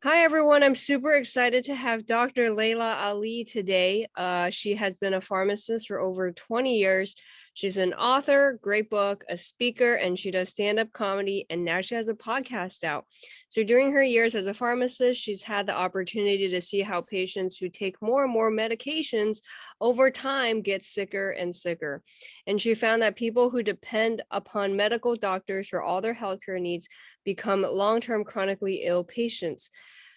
Hi, everyone. I'm super excited to have Dr. Leyla Ali today. She has been a pharmacist for over 20 years. She's an author, great book, a speaker, and she does stand-up comedy, and now she has a podcast out. So during her years as a pharmacist, she's had the opportunity to see how patients who take more and more medications over time get sicker and sicker. And she found that people who depend upon medical doctors for all their healthcare needs become long-term chronically ill patients.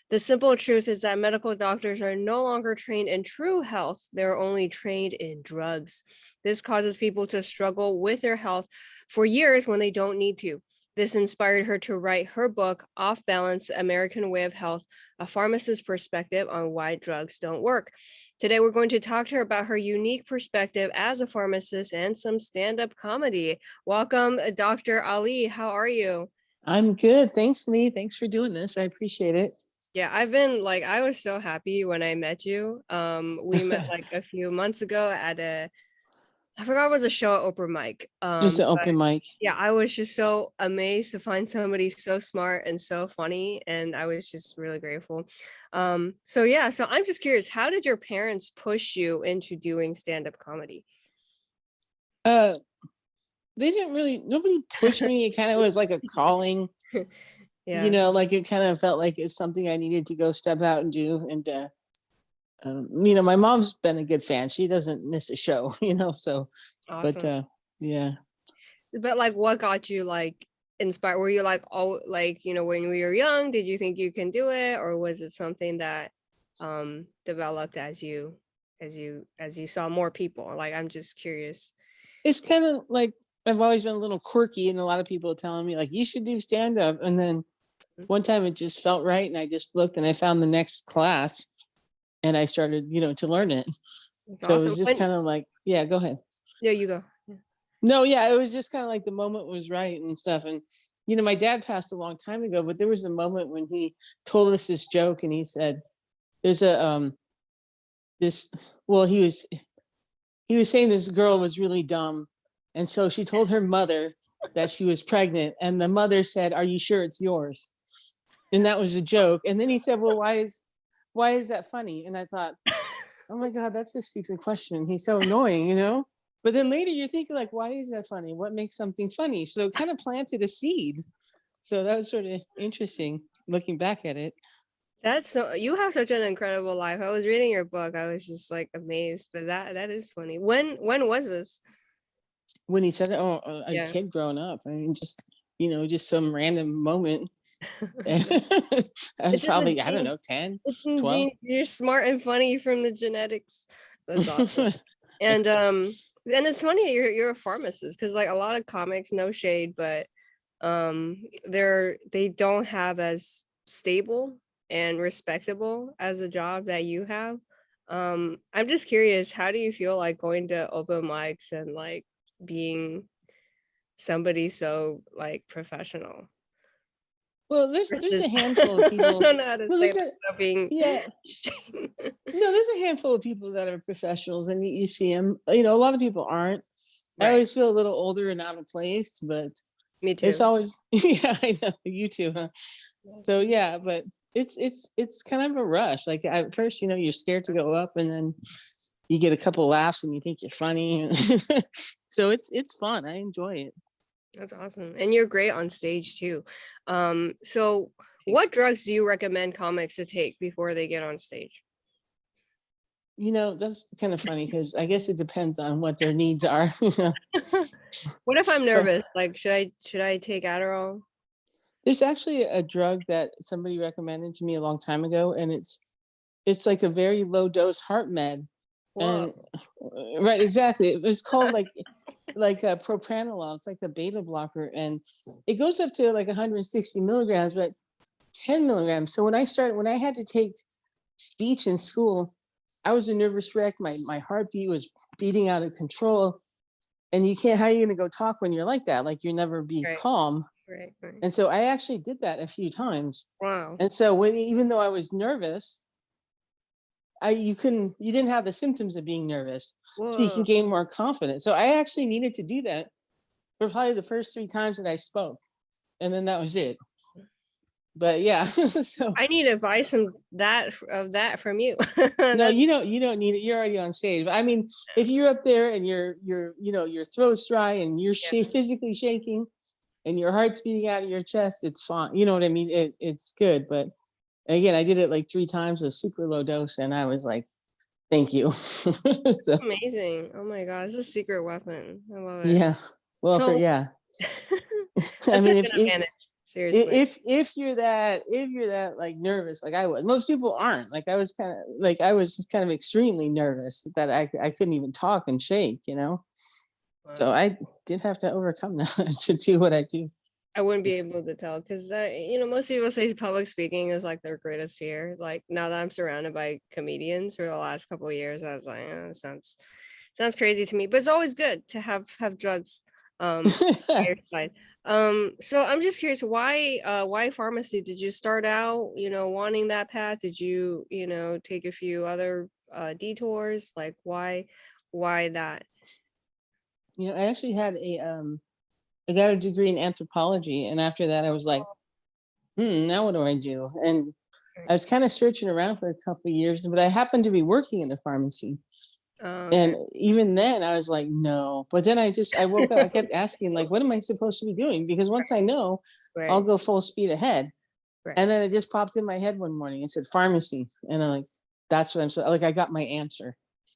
The simple truth is that medical doctors are no longer trained in true health. They're only trained in drugs. This causes people to struggle with their health for years when they don't need to. This inspired her to write her book, Off Balance: American Way of Health, a pharmacist's perspective on why drugs don't work. Today, we're going to talk to her about her unique perspective as a pharmacist and some stand-up comedy. Welcome, Dr. Ali. How are you? I'm good. Thanks, Lee. Thanks for doing this. I appreciate it. Yeah, I was so happy when I met you. We met like a few months ago at I forgot it was a show at Oprah Mic. Just an But open mic. yeah, I was just so amazed to find somebody so smart and so funny, and I was just really grateful. So I'm just curious, how did your parents push you into doing stand-up comedy? Uh, they didn't really, nobody pushed me. It kind of was like a calling, Yeah, like it kind of felt like it's something I needed to go step out and do. And, my mom's been a good fan. She doesn't miss a show, so, but, awesome. yeah. But like, what got you like inspired? Were you like, oh, like, when we were young, did you think you can do it, or was it something that developed as you saw more people? Like, I'm just curious. It's kind of like I've always been a little quirky, and a lot of people telling me, like, you should do stand up. And then one time it just felt right. And I just looked and I found the next class and I started, to learn it. It's So it awesome. was just kind of like, yeah, go ahead. No, you go. Yeah. No, yeah, it was just kind of like the moment was right and stuff. And my dad passed a long time ago, but there was a moment when he told us this joke, and he said, "There's a this well, he was saying this girl was really dumb, and so she told her mother that she was pregnant, and the mother said, 'Are you sure it's yours?'" And that was a joke. And then he said, "Well, why is that funny?" And I thought, oh my God, that's a stupid question. He's so annoying. But then later you're thinking, like, why is that funny? What makes something funny? So it kind of planted a seed. So that was sort of interesting looking back at it. You have such an incredible life. I was reading your book. I was just like amazed, but that is funny. When was this? When he said, "Oh, a Yeah. kid growing up," I mean, just some random moment. I was It's in the probably, I don't genes. know, 10, It's in 12. genes. You're smart and funny from the genetics. That's awesome. And it's funny you're a pharmacist, because like a lot of comics, no shade, but they don't have as stable and respectable as a job that you have. I'm just curious, how do you feel like going to open mics and like being somebody so like professional Well, there's a versus handful of I people. don't know how to No, say that without being yeah, no, there's a handful of people that are professionals, and you see them. A lot of people aren't. I right. always feel a little older and out of place, but Me it's too. always, yeah, I know, you too, huh? Yes. So yeah, but it's kind of a rush. Like at first, you're scared to go up, and then you get a couple of laughs and you think you're funny. So it's fun. I enjoy it. That's awesome. And you're great on stage too. So Thanks. what drugs do you recommend comics to take before they get on stage? That's kind of funny because I guess it depends on what their needs are. What if I'm So nervous? Like, should I take Adderall? there's actually a drug that somebody recommended to me a long time ago, and it's like a very low dose heart med. Whoa. And right, exactly. It was called like a propranolol. It's like a beta blocker, and it goes up to like 160 milligrams, but 10 milligrams. So when I had to take speech in school, I was a nervous wreck. My heartbeat was beating out of control. And how are you going to go talk when you're like that? Like you never be Right, calm. right. And so I actually did that a few times. Wow. And so even though I was nervous, you didn't have the symptoms of being nervous. So you can Whoa. gain more confidence. So I actually needed to do that for probably the first 3 times that I spoke. And then that was it. But yeah, so I need to buy some of that from you. no, That's you don't need it. You're already on stage. But I mean, if you're up there and your throat's dry and you're yeah. physically shaking and your heart's beating out of your chest, it's fine. You know what I mean? It's good. But again, I did it like 3 times, a super low dose, and I was like, thank you. So, Amazing. Oh my God, it's a secret weapon. I love it. yeah. Well, for So yeah. I that's a mean, good advantage. Seriously. if you're that like nervous like I was, most people aren't. Like I was kind of extremely nervous that I couldn't even talk and shake, you know. So Wow. I did have to overcome that to do what I do. I wouldn't be able to tell because most people say public speaking is like their greatest fear. Like now that I'm surrounded by comedians for the last couple of years, I was like, it sounds crazy to me. But it's always good to have drugs by your side. So I'm just curious, why pharmacy? Did you start out, wanting that path? Did you, take a few other detours? Like why that? I actually had I got a degree in anthropology, and after that I was like, now what do I do? And I was kind of searching around for a couple of years, but I happened to be working in the pharmacy. Oh, okay. And even then I was like, no. But then I woke up, I kept asking, like, what am I supposed to be doing? Because once I know, I'll Right, go full speed ahead. right. And then it just popped in my head one morning and said pharmacy. And I'm like, that's what I'm so like, I got my answer,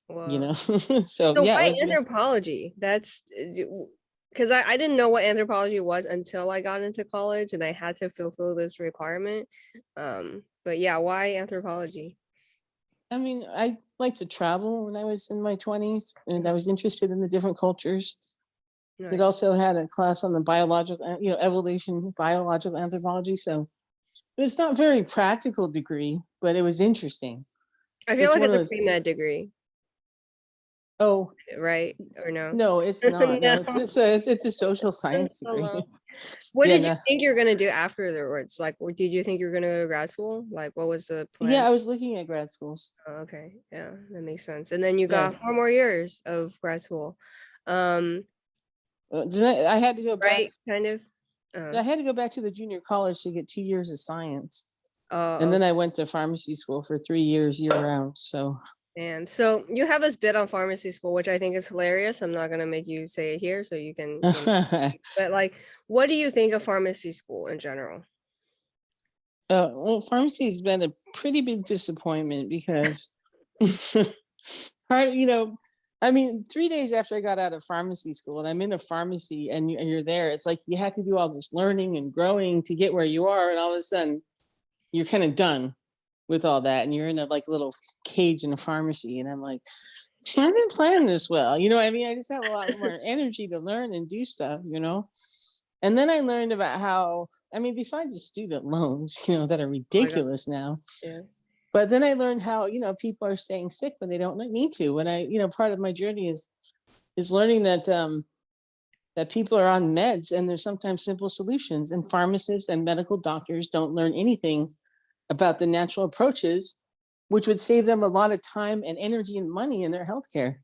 you Well, know? So so yeah, it why was anthropology? That's because I didn't know what anthropology was until I got into college and I had to fulfill this requirement. But yeah, why anthropology? I mean, I like to travel when I was in my 20s, and I was interested in the different cultures. It Nice. also had a class on the biological, evolution, biological anthropology. So it's not very practical degree, but it was interesting. I So feel it's like one it's of a those. pre-med degree, Oh right? Or no? no, it's not. No, No. it's a social science degree. Hello. What Yeah, did you no, think you're gonna do afterwards? Like, did you think you were gonna go to grad school? Like, what was the yeah. plan? I was looking at grad schools. Oh, okay, yeah, that makes sense. And then you Yeah, got 4 more years of grad school, um, then I had to go back. right? Kind of. I had to go back to the junior college to get 2 years of science, and Oh, then I went to pharmacy school for 3 years year round. So and so you have this bit on pharmacy school, which I think is hilarious. I'm not gonna make you say it here, so you can, but like, what do you think of pharmacy school in general? well, pharmacy has been a pretty big disappointment because part, I mean, 3 days after I got out of pharmacy school and I'm in a pharmacy and you're there, it's like you have to do all this learning and growing to get where you are. And all of a sudden you're kind of done with all that. And you're in a like little cage in a pharmacy. And I'm like, I didn't plan this well. You know what I mean? I just have a lot more energy to learn and do stuff. And then I learned about how, I mean, besides the student loans, that are Oh my God, ridiculous now, yeah, but then I learned how, people are staying sick when they don't need to. When part of my journey is learning that people are on meds and there's sometimes simple solutions, and pharmacists and medical doctors don't learn anything about the natural approaches, which would save them a lot of time and energy and money in their healthcare.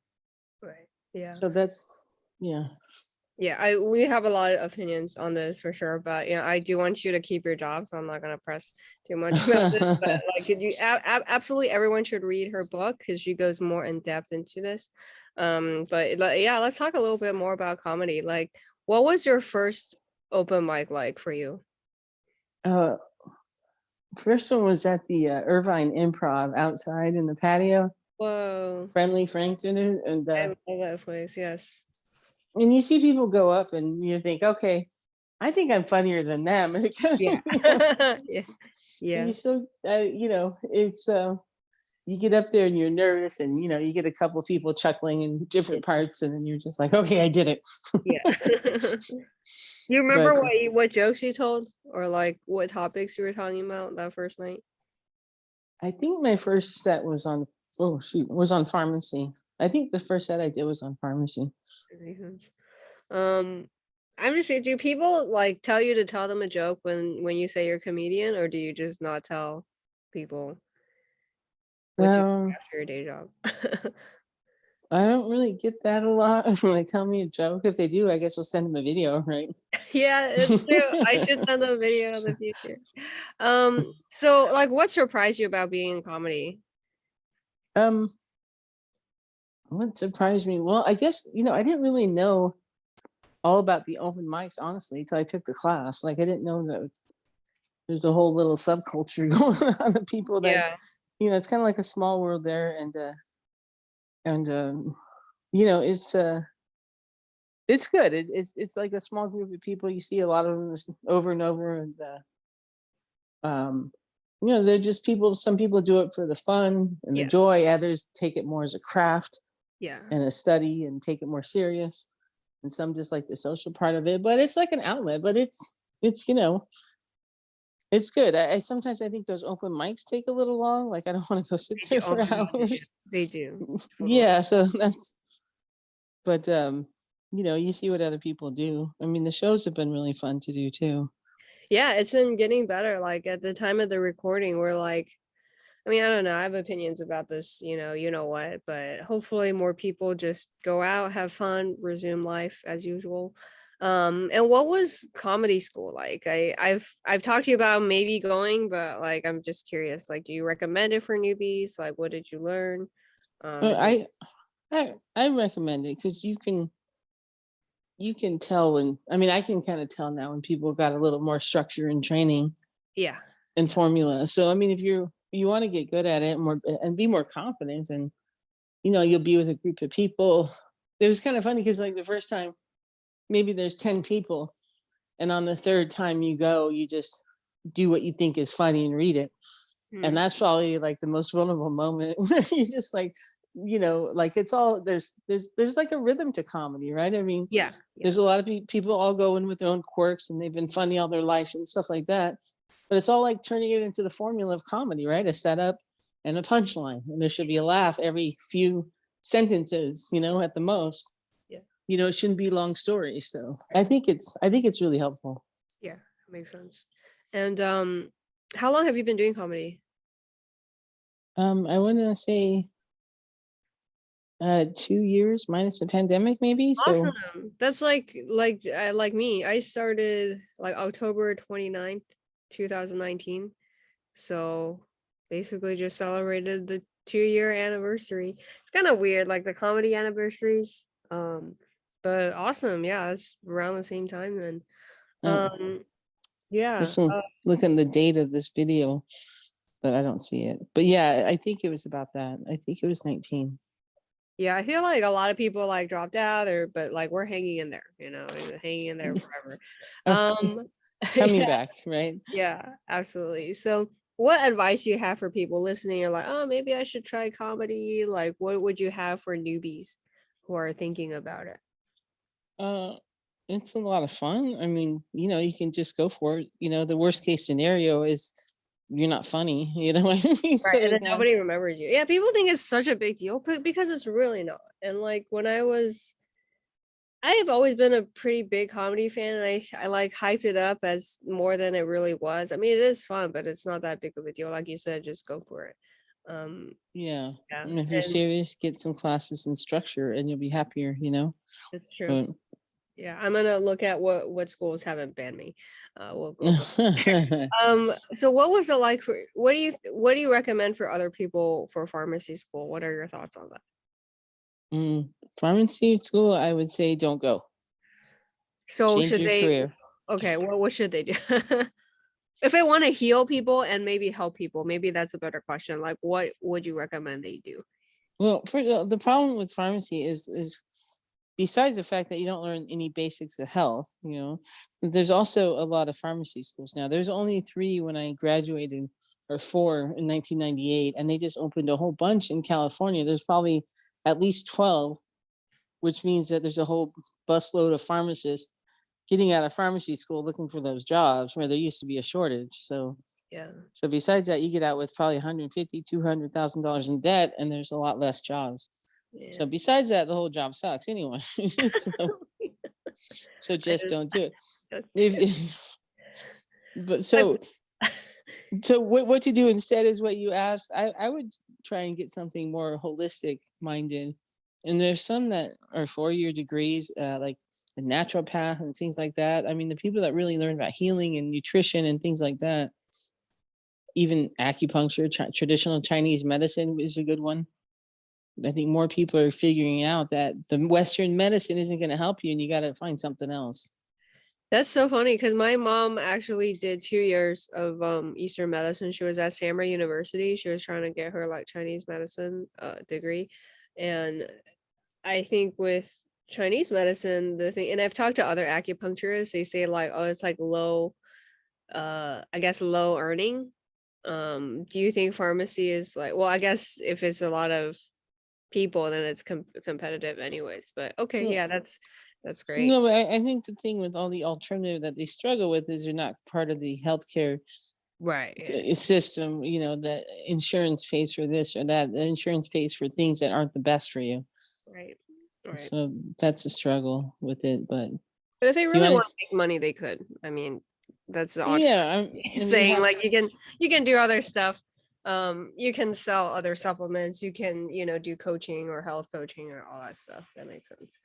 right, yeah. So that's, yeah. Yeah, we have a lot of opinions on this for sure, but I do want you to keep your job, so I'm not gonna press too much about this. But like, could you absolutely everyone should read her book because she goes more in depth into this. But yeah, let's talk a little bit more about comedy. Like, what was your first open mic like for you? uh, First one was at the Irvine Improv outside in the patio. Whoa, Friendly Frank did it, I love that place. Yes. and you see people go up, and you think, okay, I think I'm funnier than them. And it kind Yeah. of, Yeah. Yeah. you still, it's you get up there and you're nervous, and you get a couple of people chuckling in different parts, and then you're just like, okay, I did it. Yeah. You remember But what jokes you told or like what topics you were talking about that first night? I think my first set was on, oh shoot, was on pharmacy. I think the first set I did was on pharmacy. That makes sense. Um, I'm just saying, do people like tell you to tell them a joke when you say you're a comedian, or do you just not tell people what you do Um, after your day job? I don't really get that a lot when they tell me a joke. If they do, I guess we'll send them a video, right? Yeah, it's true. I should send them a video in the future. So like what surprised you about being in comedy? um, what surprised me? Well, I guess, I didn't really know all about the open mics, honestly, until I took the class. Like, I didn't know that there's a whole little subculture going on of people that, Yeah. it's kind of like a small world there. And it's good. It's like a small group of people. You see a lot of them over and over, and um, they're just people. Some people do it for the fun and the Yeah. joy. Others take it more as a craft Yeah. and a study and take it more serious. And some just like the social part of it. But it's like an outlet. But it's it's good. I sometimes I think those open mics take a little long. Like, I don't want to go sit They do. there Oh for my God, they do. hours. They do. Totally. Yeah. So that's. But you see what other people do. I mean, the shows have been really fun to do too. Yeah, it's been getting better. Like at the time of the recording, we're like, I mean, I don't know. I have opinions about this, you know what, but hopefully more people just go out, have fun, resume life as usual. And what was comedy school like? I've talked to you about maybe going, but like I'm just curious. Like, do you recommend it for newbies? Like, what did you learn? Uh, Is it I recommend it because you can tell when, I mean, I can kind of tell now when people got a little more structure and training yeah. and formula. So I mean, if you want to get good at it more and be more confident, and you'll be with a group of people. It was kind of funny because like the first time, maybe there's 10 people, and on the third time you go, you just do what you think is funny and read it. And Hmm. that's probably like the most vulnerable moment where you just like, like it's all there's like a rhythm to comedy, right? I mean, Yeah. Yeah. there's a lot of people all go in with their own quirks and they've been funny all their life and stuff like that. But it's all like turning it into the formula of comedy, right? A setup and a punchline. And there should be a laugh every few sentences, at the most. Yeah. It shouldn't be long stories. So I think it's really helpful. Yeah. Makes sense. And how long have you been doing comedy? I want to say 2 years minus the pandemic, maybe. So Awesome. That's like me. I started like October 29th, 2019. So basically just celebrated the 2-year anniversary. It's kind of weird, like the comedy anniversaries. But awesome. Yeah, it's around the same time then. um, Yeah. let's look at the date of this video, but I don't see it. But yeah, I think it was about that. I think it was 19. Yeah, I feel like a lot of people like dropped out but like we're hanging in there, we're hanging in there forever. Um Coming back, yes. right? Yeah, absolutely. So what advice do you have for people listening? You're like, oh, maybe I should try comedy. Like, what would you have for newbies who are thinking about it? Uh, it's a lot of fun. I mean, you can just go for it. The worst case scenario is you're not funny. You know what I mean? Right. So And then it's not. nobody remembers you. Yeah, people think it's such a big deal, but because it's really not. And like I have always been a pretty big comedy fan, and I like hyped it up as more than it really was. I mean, it is fun, but it's not that big of a deal. Like you said, just go for it. Um, Yeah. yeah, And if you're and serious, get some classes and structure, and you'll be happier. it's true. But Yeah, I'm gonna look at what schools haven't banned me. We'll go for so what was it like for what do you recommend for other people for pharmacy school? What are your thoughts on that? mm, pharmacy school, I would say don't go. So Change should your they career. okay, what should they do? If they want to heal people and maybe help people, maybe that's a better question. Like what would you recommend they do? Well, for the problem with pharmacy is besides the fact that you don't learn any basics of health, there's also a lot of pharmacy schools now. There's only 3 when I graduated, or 4 in 1998, and they just opened a whole bunch in California. There's probably at least 12, which means that there's a whole busload of pharmacists getting out of pharmacy school looking for those jobs where there used to be a shortage. Yeah. So besides that, you get out with probably 150, $200,000 in debt, and there's a lot less jobs. Yeah. So besides that, the whole job sucks anyway. So I just don't do it. just If, but I- so what to do instead is what you asked. I would try and get something more holistic minded And there's some that are 4-year degrees, like the naturopath and things like that. I mean, the people that really learn about healing and nutrition and things like that, even acupuncture, traditional Chinese medicine is a good one. I think more people are figuring out that the Western medicine isn't going to help you and you got to find something else. That's so funny because my mom actually did 2 years of Eastern medicine. She was at Samra University. She was trying to get her like Chinese medicine degree. And I think with Chinese medicine, the thing, and I've talked to other acupuncturists, they say like, oh, it's like low, I guess low earning. Do you think pharmacy is like, well, I guess if it's a lot of people, then it's competitive anyways. But okay, Well, yeah, that's great. no, but I think the thing with all the alternative that they struggle with is they're not part of the healthcare Right. Yeah. system. You know, that insurance pays for this or that. The insurance pays for things that aren't the best for you. Right. Right. So that's a struggle with it. But But if they you really want want to, to make money, they could. I mean, that's the yeah. I mean, you saying have like you can do other stuff. You can sell other supplements. You can, do coaching or health coaching or all that stuff. That makes sense.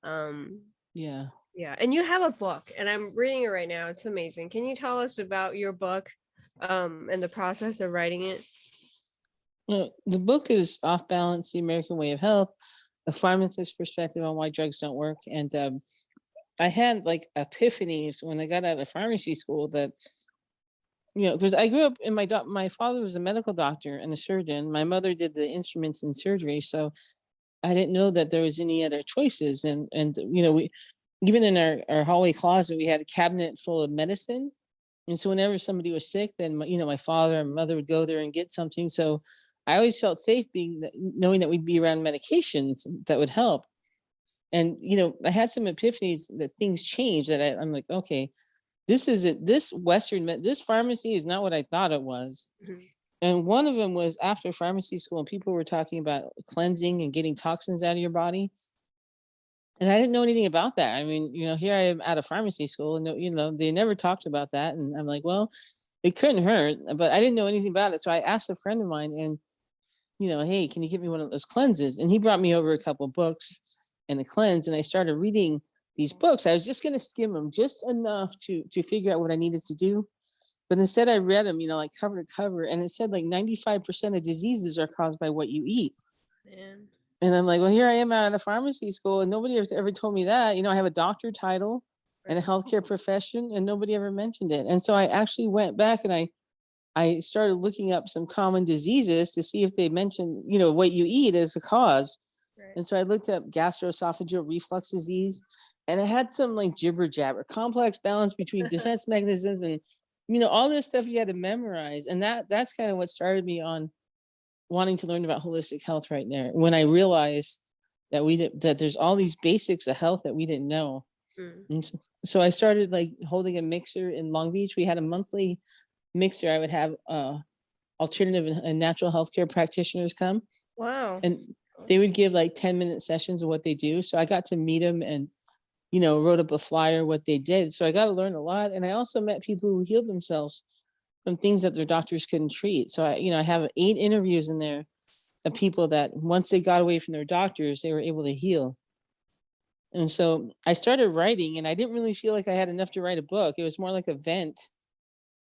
Um, yeah. yeah, and you have a book, and I'm reading it right now. It's amazing. Can you tell us about your book, and the process of writing it? Well, the book is Off Balance: The American Way of Health, a pharmacist's perspective on why drugs don't work. And I had like epiphanies when I got out of pharmacy school that, because I grew up and my father was a medical doctor and a surgeon. My mother did the instruments and surgery, so I didn't know that there was any other choices. And we even in our hallway closet we had a cabinet full of medicine. And so whenever somebody was sick, then my father and mother would go there and get something. So I always felt safe knowing that we'd be around medications that would help. And I had some epiphanies that things changed. I'm like, okay, this isn't this this pharmacy is not what I thought it was. Mhm. And one of them was after pharmacy school, and people were talking about cleansing and getting toxins out of your body. And I didn't know anything about that. I mean, here I am out of pharmacy school, and they never talked about that. And I'm like, well, it couldn't hurt, but I didn't know anything about it. So I asked a friend of mine, and hey, can you get me one of those cleanses? And he brought me over a couple books and a cleanse, and I started reading these books. I was just going to skim them just enough to figure out what I needed to do. But instead, I read them, like cover to cover, and it said like 95% of diseases are caused by what you eat. Man. And I'm like, well, here I am out of pharmacy school, and nobody ever told me that. I have a doctor title and a Right. healthcare profession, and nobody ever mentioned it. And so I actually went back and I started looking up some common diseases to see if they mentioned, what you eat as a cause. Right. And so I looked up gastroesophageal reflux disease, and it had some like jibber jabber, complex balance between defense mechanisms and, all this stuff you had to memorize. And that's kind of what started me on wanting to learn about holistic health right there. When I realized that there's all these basics of health that we didn't know. Mm. And so I started like holding a mixer in Long Beach. We had a monthly mixer. I would have alternative and natural healthcare practitioners come, Wow. and they would give like 10-minute sessions of what they do. So I got to meet them and, wrote up a flyer what they did. So I got to learn a lot. And I also met people who healed themselves from things that their doctors couldn't treat. So I have 8 interviews in there of people that once they got away from their doctors, they were able to heal. And so I started writing, and I didn't really feel like I had enough to write a book. It was more like a vent.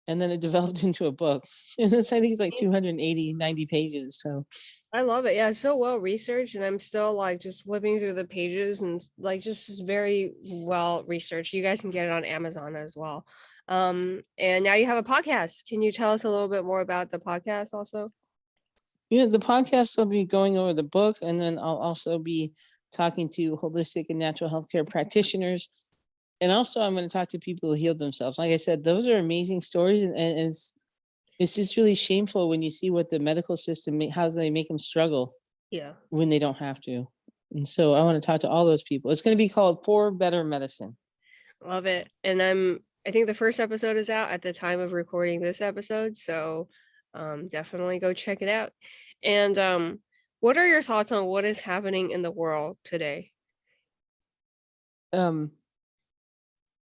And then it developed into a book. And I think it's like 280, 90 pages. So I love it. Yeah, it's so well researched, and I'm still like just flipping through the pages and like just very well researched. You guys can get it on Amazon as well. And now you have a podcast. Can you tell us a little bit more about the podcast also? the podcast will be going over the book, and then I'll also be talking to holistic and natural healthcare practitioners. And also I'm going to talk to people who healed themselves. Like I said, those are amazing stories, and it's just really shameful when you see what the medical system how they make them struggle Yeah. when they don't have to. And so I want to talk to all those people. It's going to be called For Better Medicine. Love it. And I think the first episode is out at the time of recording this episode, so definitely go check it out. And what are your thoughts on what is happening in the world today? Um,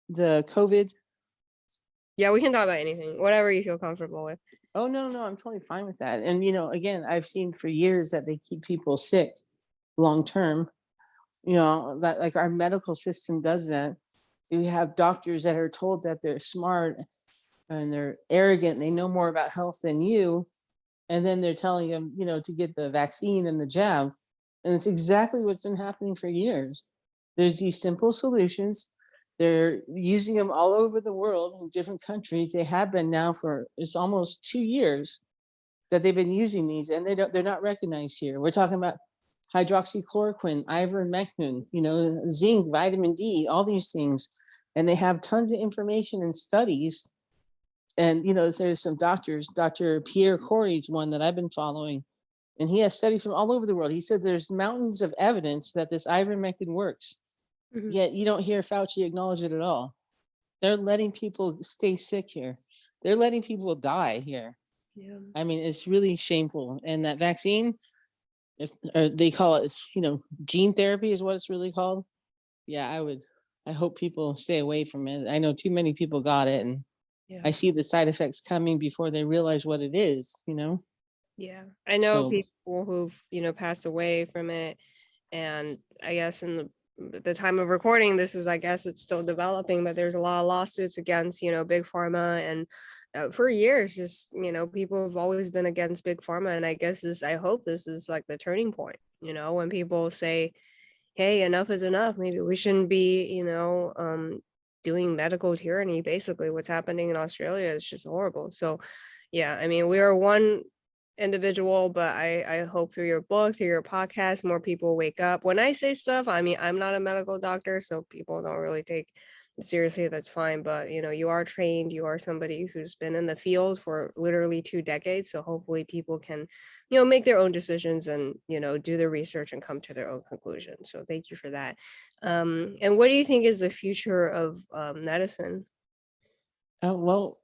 the COVID. Yeah, we can talk about anything, whatever you feel comfortable with. Oh, no, I'm totally fine with that. And, again, I've seen for years that they keep people sick long term. That like our medical system does that. We have doctors that are told that they're smart and they're arrogant and they know more about health than you, and then they're telling them, to get the vaccine and the jab. And it's exactly what's been happening for years. There's these simple solutions. They're using them all over the world in different countries. They have been now for it's almost 2 years that they've been using these, and they're not recognized here. We're talking about hydroxychloroquine, ivermectin, zinc, vitamin D, all these things. And they have tons of information and studies. And there's some doctors. Dr. Pierre Corey's one that I've been following, and he has studies from all over the world. He said there's mountains of evidence that this ivermectin works, yet you don't hear Fauci acknowledge it at all. They're letting people stay sick here. They're letting people die here. Yeah. I mean, it's really shameful. And that vaccine, if they call it, gene therapy is what it's really called. Yeah, I hope people stay away from it. I know too many people got it, and Yeah. I see the side effects coming before they realize what it is. Yeah. I know So people who've, passed away from it. And I guess in the time of recording, I guess it's still developing, but there's a lot of lawsuits against, big pharma. And for years, just, people have always been against big pharma. And I guess I hope this is like the turning point, when people say, hey, enough is enough. Maybe we shouldn't be, doing medical tyranny. Basically, what's happening in Australia is just horrible. So, yeah, I mean, we are one individual, but I hope through your book, through your podcast, more people wake up. When I say stuff, I mean, I'm not a medical doctor, so people don't really take it seriously. That's fine. But, you are trained. You are somebody who's been in the field for literally 2 decades. So hopefully people can, make their own decisions and, do the research and come to their own conclusions. So thank you for that. And what do you think is the future of medicine? well,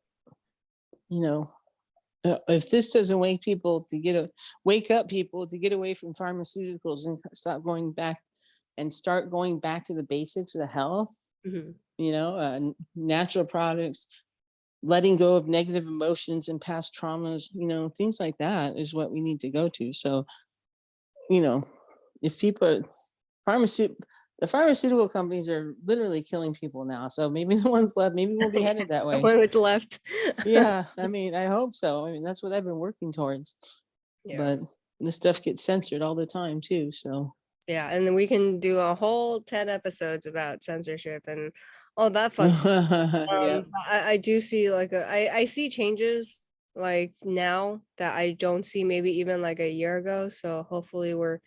if this doesn't wake people to wake up people to get away from pharmaceuticals and start going back to the basics of health, natural products, letting go of negative emotions and past traumas, things like that is what we need to go to. So, if people, the pharmaceutical companies are literally killing people now. So maybe the ones left, maybe we'll be headed that way. What's left? Yeah, I mean, I hope so. I mean, that's what I've been working towards. Yeah. But this stuff gets censored all the time too. So Yeah, and then we can do a whole 10 episodes about censorship and all that fun stuff. yeah. I do see I see changes like now that I don't see maybe even like a year ago. So hopefully we're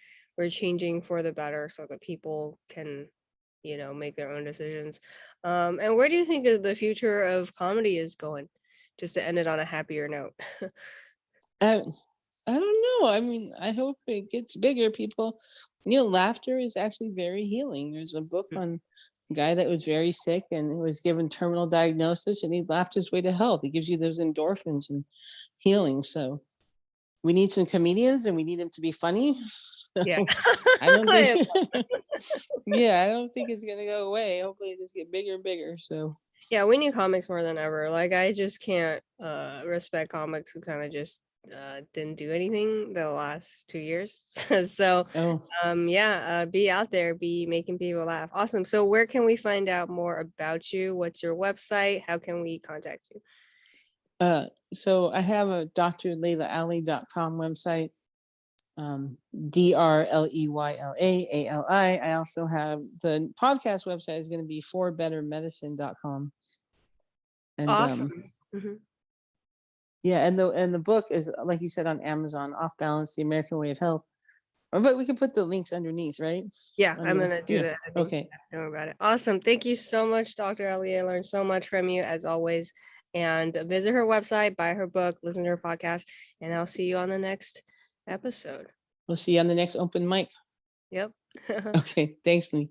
changing for the better so that people can, make their own decisions. And where do you think the future of comedy is going? Just to end it on a happier note. I, I don't know. I mean, I hope it gets bigger. People, laughter is actually very healing. There's a book on a guy that was very sick and was given terminal diagnosis, and he laughed his way to health. It gives you those endorphins and healing. So we need some comedians, and we need them to be funny. So Yeah. I don't think. Yeah, I don't think it's gonna go away. Hopefully, it just get bigger and bigger. So Yeah, we need comics more than ever. Like I just can't respect comics who kind of just didn't do anything the last 2 years. So oh. yeah, be out there, be making people laugh. Awesome. So where can we find out more about you? What's your website? How can we contact you? So I have a drleylaali.com website. DRLEYLAALI. I also have the podcast website is going to be forbettermedicine.com. And Awesome. yeah, and the book is, like you said, on Amazon, Off Balance, The American Way of Health. But we can put the links underneath, right? Yeah, I'm gonna do that. Okay. Don't worry about it. Awesome. Thank you so much, Dr. Ali. I learned so much from you as always. And visit her website, buy her book, listen to her podcast, and I'll see you on the next episode. We'll see you on the next open mic. Yep. Okay. Thanks, Lee.